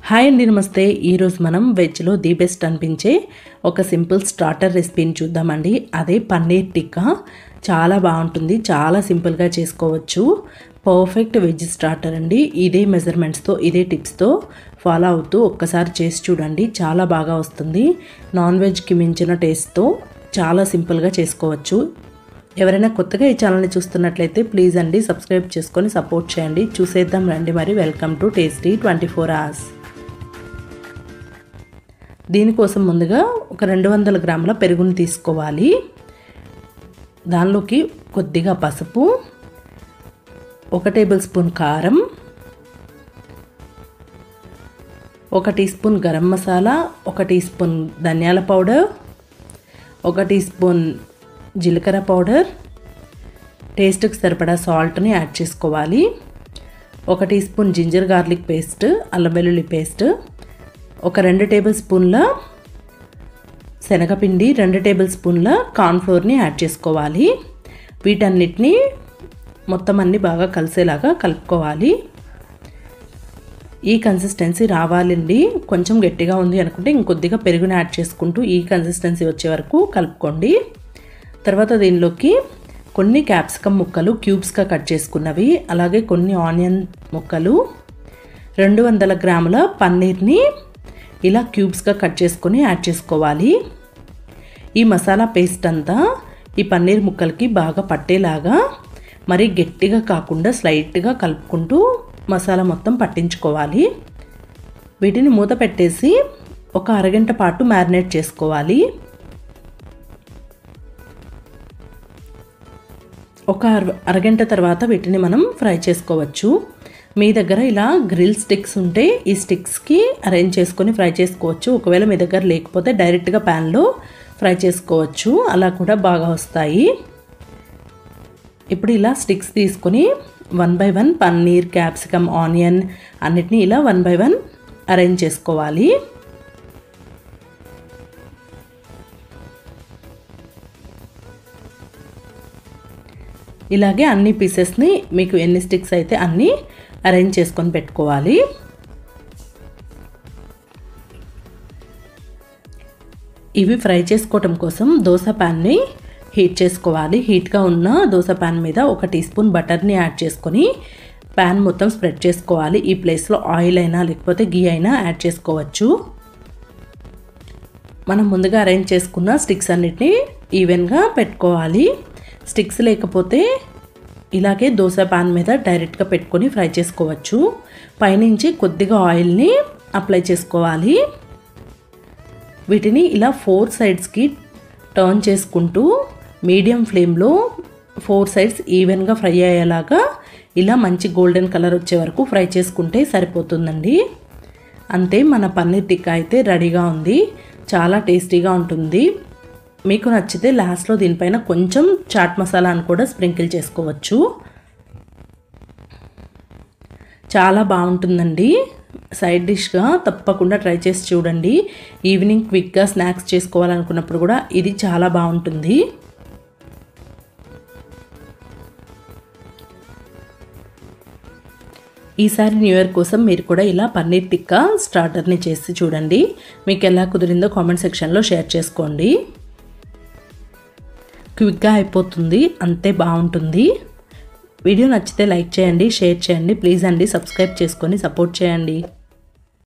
Hi అండి, నమస్తే. ఈరోజు మనం వెజ్లో ది బెస్ట్ అనిపించే ఒక సింపుల్ స్టార్టర్ రెసిపీని చూద్దామండి. అదే పన్నీర్ టిక్కా. చాలా బాగుంటుంది, చాలా సింపుల్గా చేసుకోవచ్చు. పర్ఫెక్ట్ వెజ్ స్టార్టర్ అండి. ఇదే మెజర్మెంట్స్తో, ఇదే టిప్స్తో ఫాలో అవుతూ ఒక్కసారి చేసి చూడండి, చాలా బాగా వస్తుంది. నాన్ వెజ్కి మించిన టేస్ట్తో చాలా సింపుల్గా చేసుకోవచ్చు. ఎవరైనా కొత్తగా ఈ ఛానల్ని చూస్తున్నట్లయితే ప్లీజ్ అండి సబ్స్క్రైబ్ చేసుకొని సపోర్ట్ చేయండి. చూసేద్దాం రండి మరి. Welcome to tasty 24 hours. దీనికోసం ముందుగా ఒక 200 గ్రాముల పెరుగుని తీసుకోవాలి. దానిలోకి కొద్దిగా పసుపు, 1 టేబుల్ స్పూన్ కారం, 1 teaspoon garam masala, 1 teaspoon ధనియాల పౌడర్, 1 టీ స్పూన్ జీలకర్ర పౌడర్, టేస్ట్కి సరిపడా సాల్ట్ని యాడ్ చేసుకోవాలి. 1 teaspoon ginger garlic paste, అల్లం వెల్లుల్లి పేస్ట్, ఒక 2 టేబుల్ స్పూన్ల శనగపిండి, 2 టేబుల్ స్పూన్ల కార్న్ఫ్లోర్ని యాడ్ చేసుకోవాలి. వీటన్నిటిని మొత్తం అన్ని బాగా కలిసేలాగా కలుపుకోవాలి. ఈ కన్సిస్టెన్సీ రావాలండి. కొంచెం గట్టిగా ఉంది అనుకుంటే ఇంకొద్దిగా పెరుగుని యాడ్ చేసుకుంటూ ఈ కన్సిస్టెన్సీ వచ్చే వరకు కలుపుకోండి. తర్వాత దీనిలోకి కొన్ని క్యాప్సికమ్ ముక్కలు క్యూబ్స్గా కట్ చేసుకున్నవి, అలాగే కొన్ని ఆనియన్ ముక్కలు, 200 గ్రాముల పన్నీర్ని ఇలా క్యూబ్స్గా కట్ చేసుకొని యాడ్ చేసుకోవాలి. ఈ మసాలా పేస్ట్ అంతా ఈ పన్నీర్ ముక్కలకి బాగా పట్టేలాగా, మరి గట్టిగా కాకుండా స్లైట్గా కలుపుకుంటూ మసాలా మొత్తం పట్టించుకోవాలి. వీటిని మూత పెట్టేసి ఒక అరగంట పాటు మ్యారినేట్ చేసుకోవాలి. ఒక అరగంట తర్వాత వీటిని మనం ఫ్రై చేసుకోవచ్చు. మీ దగ్గర ఇలా గ్రిల్ స్టిక్స్ ఉంటే ఈ స్టిక్స్కి అరేంజ్ చేసుకొని ఫ్రై చేసుకోవచ్చు. ఒకవేళ మీ దగ్గర లేకపోతే డైరెక్ట్గా ప్యాన్లో ఫ్రై చేసుకోవచ్చు, అలా కూడా బాగా వస్తాయి. ఇప్పుడు ఇలా స్టిక్స్ తీసుకొని 1 by 1 పన్నీర్, క్యాప్సికమ్, ఆనియన్ అన్నిటినీ ఇలా 1 by 1 అరేంజ్ చేసుకోవాలి. ఇలాగే అన్ని పీసెస్ని మీకు ఎన్ని స్టిక్స్ అయితే అన్నీ అరేంజ్ చేసుకొని పెట్టుకోవాలి. ఇవి ఫ్రై చేసుకోవటం కోసం దోశ ప్యాన్ని హీట్ చేసుకోవాలి. హీట్గా ఉన్న దోశ ప్యాన్ మీద 1 టీ స్పూన్ బటర్ని యాడ్ చేసుకొని ప్యాన్ మొత్తం స్ప్రెడ్ చేసుకోవాలి. ఈ ప్లేస్లో ఆయిల్ అయినా లేకపోతే గీ అయినా యాడ్ చేసుకోవచ్చు. మనం ముందుగా అరేంజ్ చేసుకున్న స్టిక్స్ అన్నిటిని ఈవెన్గా పెట్టుకోవాలి. స్టిక్స్ లేకపోతే ఇలాగే దోశ పాన్ మీద డైరెక్ట్గా పెట్టుకొని ఫ్రై చేసుకోవచ్చు. పైనుంచి కొద్దిగా ఆయిల్ని అప్లై చేసుకోవాలి. వీటిని ఇలా 4 సైడ్స్కి టర్న్ చేసుకుంటూ మీడియం ఫ్లేమ్లో 4 సైడ్స్ ఈవెన్గా ఫ్రై అయ్యేలాగా ఇలా మంచి గోల్డెన్ కలర్ వచ్చే వరకు ఫ్రై చేసుకుంటే సరిపోతుందండి. అంతే, మన పన్నీర్ టిక్కా అయితే రెడీగా ఉంది. చాలా టేస్టీగా ఉంటుంది. మీకు నచ్చితే లాస్ట్లో దీనిపైన కొంచెం చాట్ మసాలాను కూడా స్ప్రింకిల్ చేసుకోవచ్చు. చాలా బాగుంటుందండి. సైడ్ డిష్గా తప్పకుండా ట్రై చేసి చూడండి. ఈవినింగ్ క్విక్గా స్నాక్స్ చేసుకోవాలనుకున్నప్పుడు కూడా ఇది చాలా బాగుంటుంది. ఈసారి న్యూ ఇయర్ కోసం మీరు కూడా ఇలా పన్నీర్ టిక్కా స్టార్టర్ని చేసి చూడండి. మీకు ఎలా కుదిరిందో కామెంట్ సెక్షన్లో షేర్ చేసుకోండి. క్విక్గా అయిపోతుంది, అంతే బాగుంటుంది. వీడియో నచ్చితే లైక్ చేయండి, షేర్ చేయండి. ప్లీజ్ అండి సబ్స్క్రైబ్ చేసుకొని సపోర్ట్ చేయండి.